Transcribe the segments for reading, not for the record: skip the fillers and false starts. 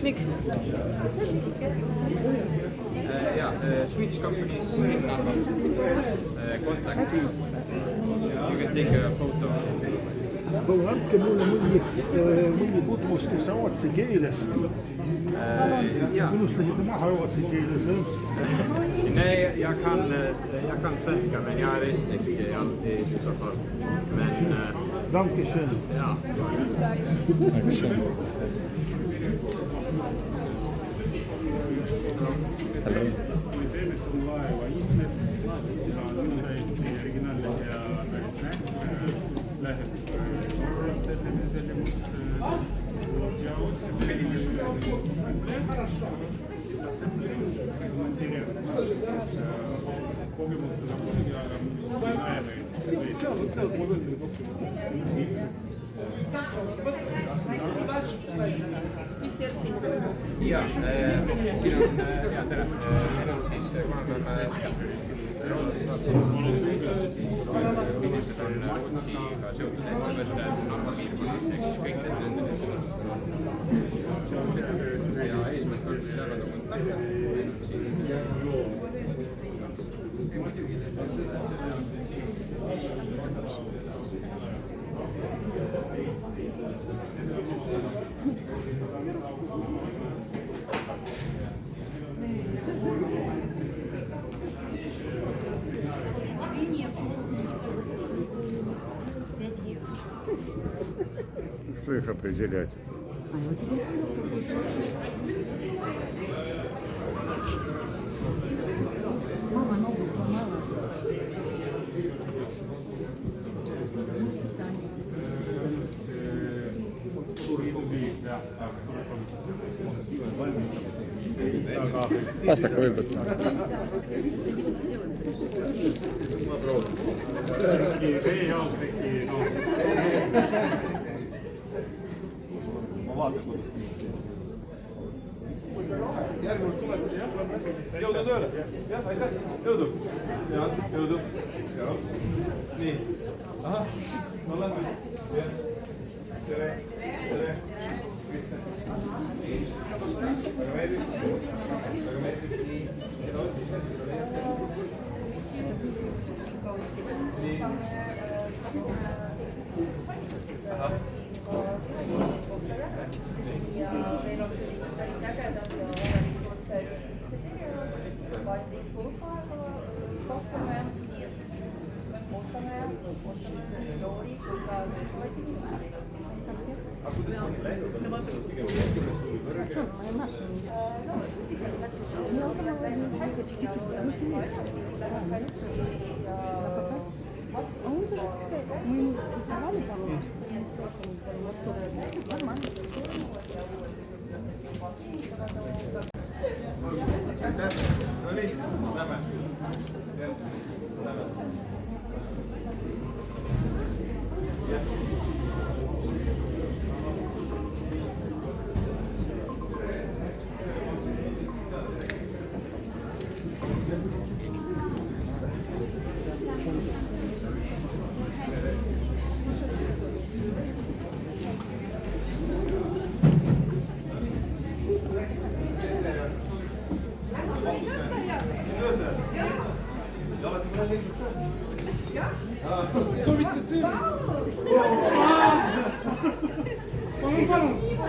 Miks? Swedish companies in Narva. Contact. You can take a photo. Palun andke mulle mõni tutvustus rootsi keeles. Unustasite maha rootsi keeles. Nej, jag kan svenska, men jag är estnisk alltid i så fall. Men... Dankeschön. Ja. Hello. Ja, siin on hea tere. Meil on siis, kuna me oleme Rootsis inimesed on Rootsiga seotud ettevõtted Narva piirkonnas, ehk siis kõik need ja eesmärk on jagada kontakte. Что их определять? Мама ногу сломала. Pasta võib võtta. Ma vaatan kodust. Järgmine tuletas. Jõudu tööle. Jah, aitäh. Jõudu. Ja, jõudu. Ja. Nii. Aha. No lähme. Ja. Tere. Tere. Kristjan. Väga meeldib. Väga meeldib. Nii. Seda otsite. Nii. Aha. Ja meil on sellised päris ägedad ja vajalikud vaid kulupaaega pakume, nii et ootame nii loori kui ka Aga kuidas see on läinud? No üldiselt läks läinud hästi ja oleme väga hästi ja aitäh. No nii, lähme. Lähme. Soovite süüa?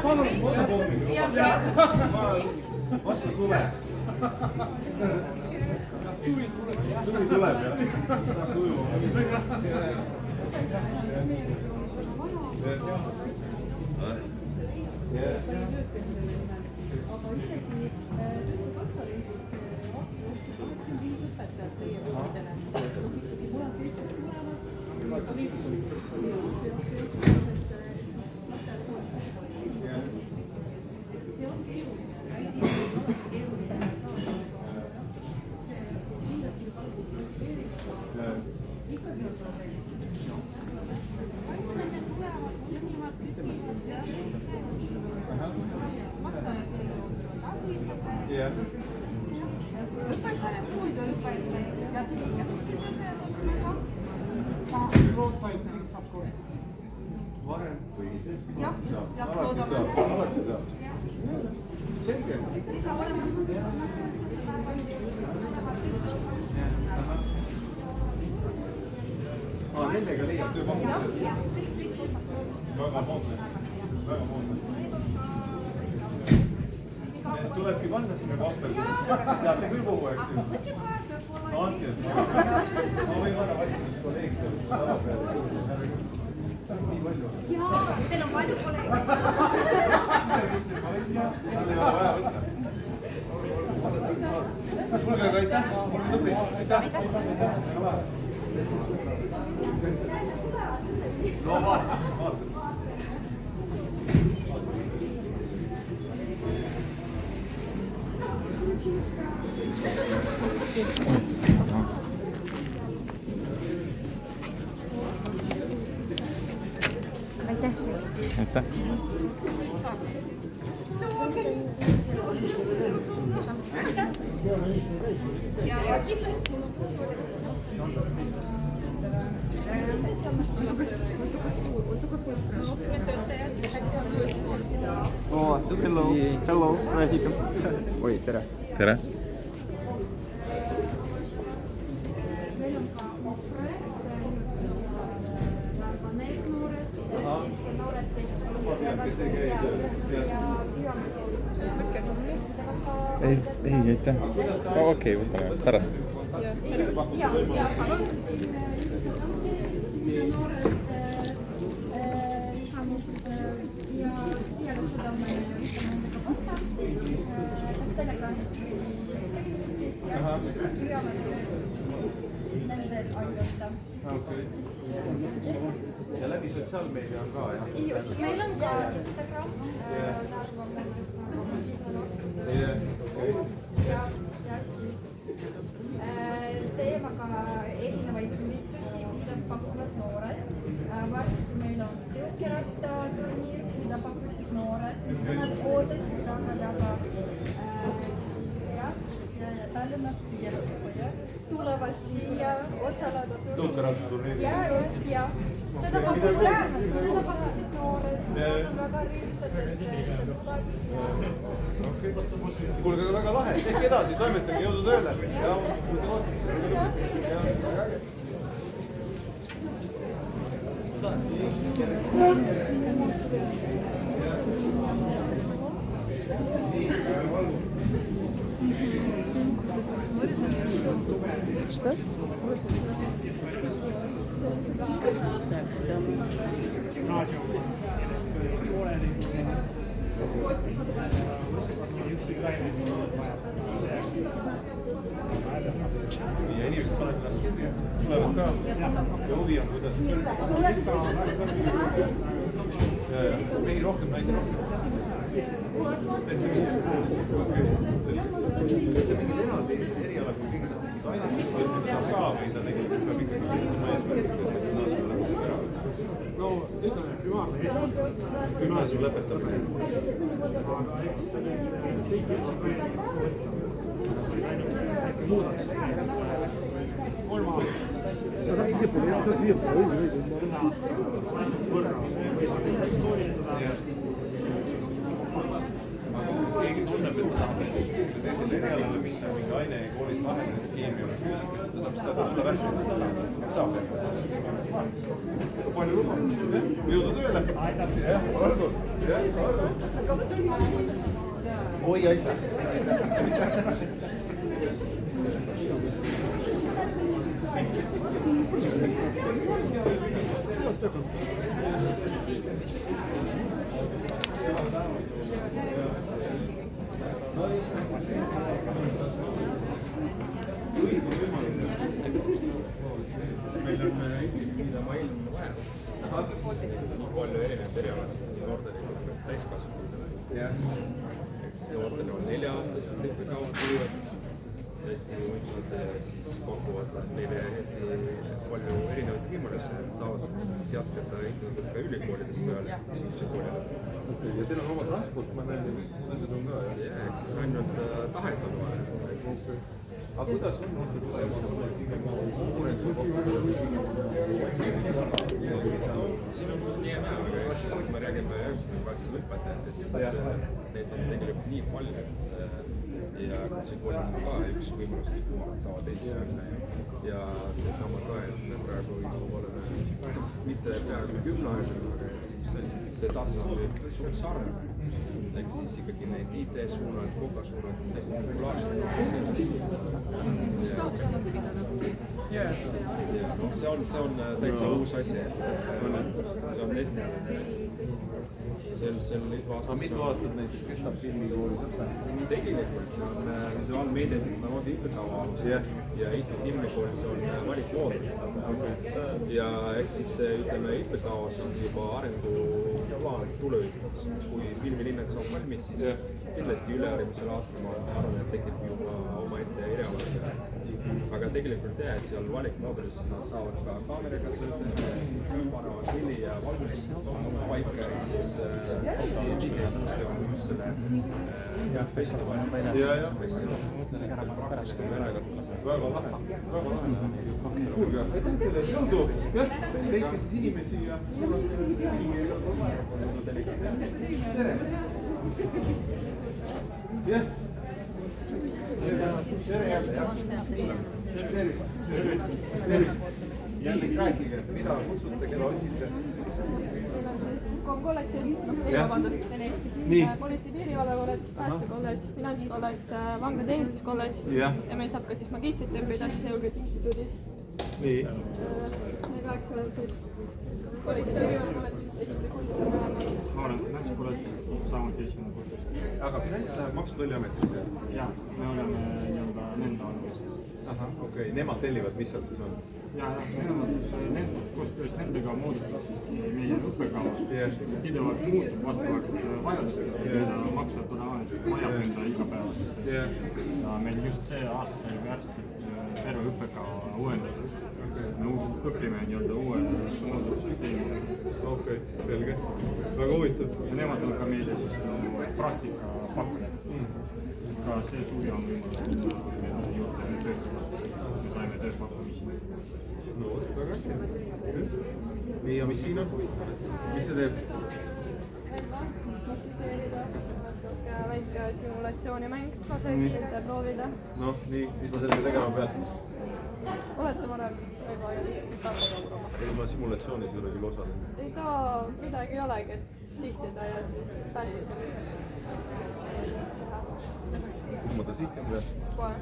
Palun. Vastu suve. Suvi tuleb. Suvi tuleb, jah. Jah. Varem või? Jah, alati saab. Selge. Nendega leiab tööpakkumised. Väga moodne. Väga moodne. Tulebki panna sinna kohta. Teate küll kogu aeg siin. No andke. Ma võin panna valitsuskolleegid. Nii palju. jaa, teil on palju kolleege. Siseminister kolleegid. Nad ei ole vaja võtta. Kuulge, aga aitäh. Olge tubli. Aitäh. No vaata. Aitäh. Aitäh. Ja kindlasti Hello. Hello. Oi, tere. Tere. meil on ka uus projekt, need noored, siis noored, Ei, aitäh. Okei, võtame pärast. Okay. Ja läbi sotsiaalmeedia on ka, jah? Just, meil on ka Instagram, ja siis teeme ka erinevaid üritusi, mida pakuvad noored. Varsti meil on tõukerattaturniir, mida pakkusid noored. Nad oodasid väga Tallinnast tulevad siia osaleda. Tõukerattaturniir. Ja seda pakkusid noored. Nad on väga rõõmsad. Kuulge, aga väga lahe. Tehke edasi, toimetage, jõudu tööle. Что? Ja inimesed panevad ennast kirja, tulevad ka ja huvi on, kuidas. Mehi rohkem, naisi rohkem. Kas te mingid eraldi eriala, kui mingid aineid saab ka või ta tegelikult peab ikkagi oma eesmärk? No ütleme, primaarne eesmärk. Gümnaasium lõpetab. Keegi tunneb, et ta tahab teisele erialale minna, mingi aine koolis vaheldades keemia või füüsika, ta saab seda tulla värskelt. Saab teha. Palju luba. Jõudu tööle. Jah, olgu. Oi, aitäh. Meil on mida ma ilmne vaja. Palju erinevaid erialasid noortele ja täiskasvanutele. Ehk siis noortele on 4-aastased TPK-d tulivad. Hästi võimsad siis pakuvad neile hästi palju erinevaid võimalusi, et saavad siis jätkata ikkagi ka ülikoolides peale, üldse koolile. ja teil on oma transport, ma näen, ja kõik muud asjad on ka, jah? Ja eks siis ainult tahet on vaja. Aga kuidas on konkurents või pakkumine? Siin on nii ja näe, aga siis kui me räägime 9. klassi lõpetajatest, siis neid on tegelikult nii palju, ja kutsekool on ka üks võimalus, kuhu nad saavad Eestis minna ja seesama ka, et me praegu oleme mitte peaaegu gümnaasium, aga siis see tase on nüüd suht sarnane. Ehk siis ikkagi need IT-suunad, kokasuunad on hästi populaarsed. See on täitsa uus asi. See on Aga mitu aastat näiteks kestab filmikoolis õpe? Tegelikult see on visuaalmeedia tehnoloogia õppekava alusel ja Eesti filmikoolis on valikmoodul. Ja ehk siis ütleme, õppekavas on juba arenguplaan tulevikuks. Kui filmilinnak saab valmis, siis kindlasti ülearvamusel aastal ma arvan, et tekib juba omaette erialus. Aga tegelikult jah, et seal valikmoodulis nad saavad ka kaameraga sõita, panevad pilli ja valgust paika ja siis Eesti Muuseumis on just selle festival. Väga lahe. Kuulge, aitäh teile, jõudu! Jah, leidke siis inimesi ja mul on tere! Jah! Tere jälle, jah! Tervist! Tervist! Rääkige, mida kutsute, keda otsite? Kolledži, vabandust, politsei piirivalvekolledž, päästekolledž, finantskolledž, vanglateenistuskolledž ja meil saab ka siis magistrit õppida siis EUGIT instituudis. Nii. Me kaheks oleme siis politsei piirivalvekolledž, esimese kursusel vähemalt. Ma olen finantskolledž, samuti esimene kursus. Aga finants läheb Maksu- ja Tolliametisse? Jah, me oleme nii-öelda nende alluvuses. Ahah, okei. Nemad tellivad, mis seal siis on? Koostöös nendega moodustab meie õppekava. Pidevalt muutub vastavalt vajadustele, mida Maksu- ja Tolliamet vajab enda igapäevasest. Ja meil just see aasta sai värskelt terve õppekava uuendatud. Me õpime nii-öelda uue moodulsüsteemi. Okei, selge. Väga huvitav. Ja nemad on ka meile siis praktika pakkujad. Ka see suvi on võimalus juurde töötavad. Me saime tööpakkumisi. No, väga hästi. Nii, ja mis siin on? Mis see teeb? Väike simulatsioonimäng, laseeksperte proovida. Noh, nii, mis ma sellega tegema pean? Olete varem Ma simulatsioonis ei ole küll osalenud. ei ta midagi ei olegi, et sihtida ja siis päästida. Kuhu ma ta sihtin pean? Kohe.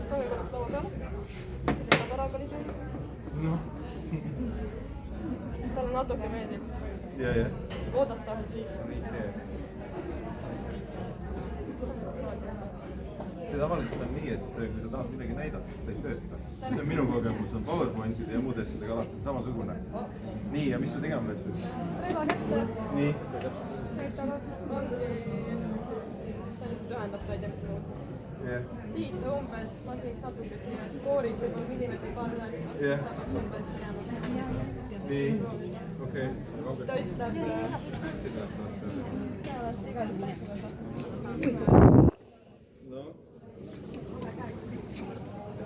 Tohi korraks laua peale. Tema parabeli töötamist. Noh. Talle natuke meeldib. Ja. Oodata. See tavaliselt on nii, et kui sa tahad midagi näidata, siis ta ei tööta. See on minu kogemus, on PowerPointide ja muude asjadega alati samasugune. Nii, ja mis sa tegema pead? Relva kätte. Nii. Näitavas ongi, see lihtsalt ühendab näiteks siit umbes, ma siis natuke siia skooris või millised panna, umbes minema. Nii, okei. Ta ütleb,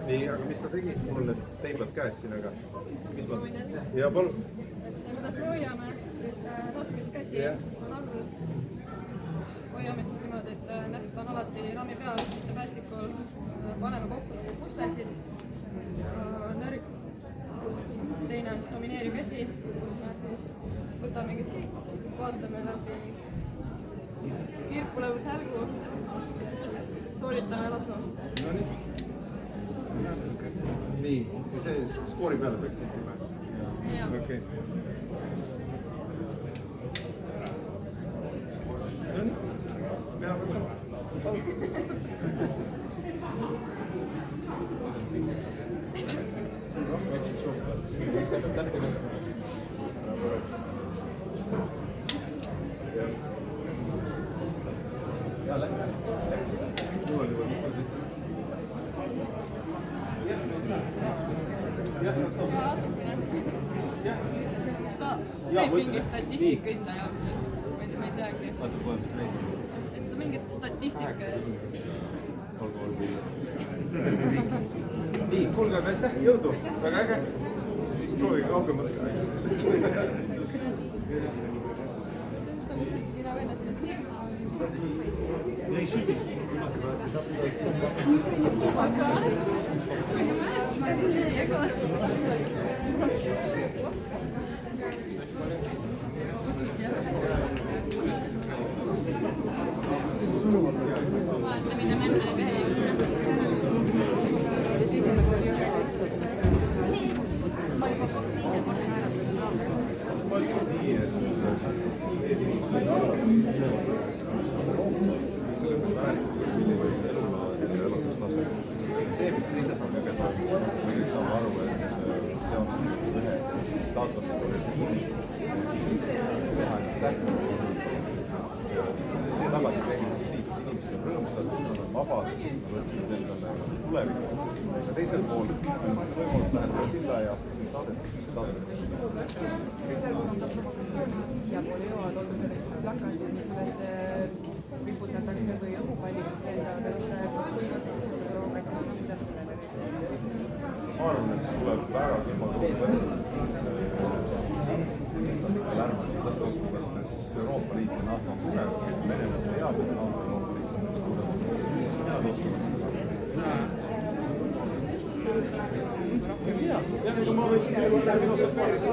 nii, aga mis ta tegi? Mul need teibad käes siin, aga mis ma... Ja palun. kuidas me hoiame, siis laskmiskäsi on all. Hoiame siis niimoodi, et näpp on alati raami peal, mitte päästikul. Paneme kokku puslesid. Nörg. Teine on siis domineeriv käsi, kus me siis võtamegi siit, vaatame läbi kirpulõvu sälgu. Sooritame lasu. No nii. Nii, ja see skoori peale peaks sittima? Jah. Okei. No nii, peale võtame. teeb mingi statistikahinda jaoks, ma ei teagi. Vaata, kui on näinud. Et ta mingit statistika. Olgu. Nii, kuulge, aga aitäh, jõudu, väga äge. Siis proovige kaugemalt. Mina venestad. Понимаешь, я see, mis lihtsalt on kõige me kõik saame aru, et see on ühe taotluste teha ennast tähtsam. See tagasi tegelikult siit, inimesed on rõõmsad, nad on vabad, nad võtsid endale tulevikku. Ja teisel pool võimalus lähendada silla ja saadet. Teisel pool on ta provokatsioonis siiapoole jõuavad, olgu selleks siis plakatid, mis üles riputatakse või õhupallid, mis lendavad, et kui on see provokatsioon, kuidas sellele reageerida? Ma arvan, et tuleb väga külmalt Euroopa Liit ja NATO on tugev, Venemaa on hea, NATO Euroopa Liit on tugev. Ja nüüd ma võin filosofeerida.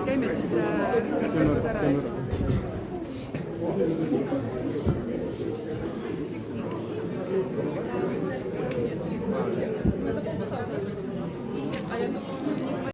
Käime siis otsus ära.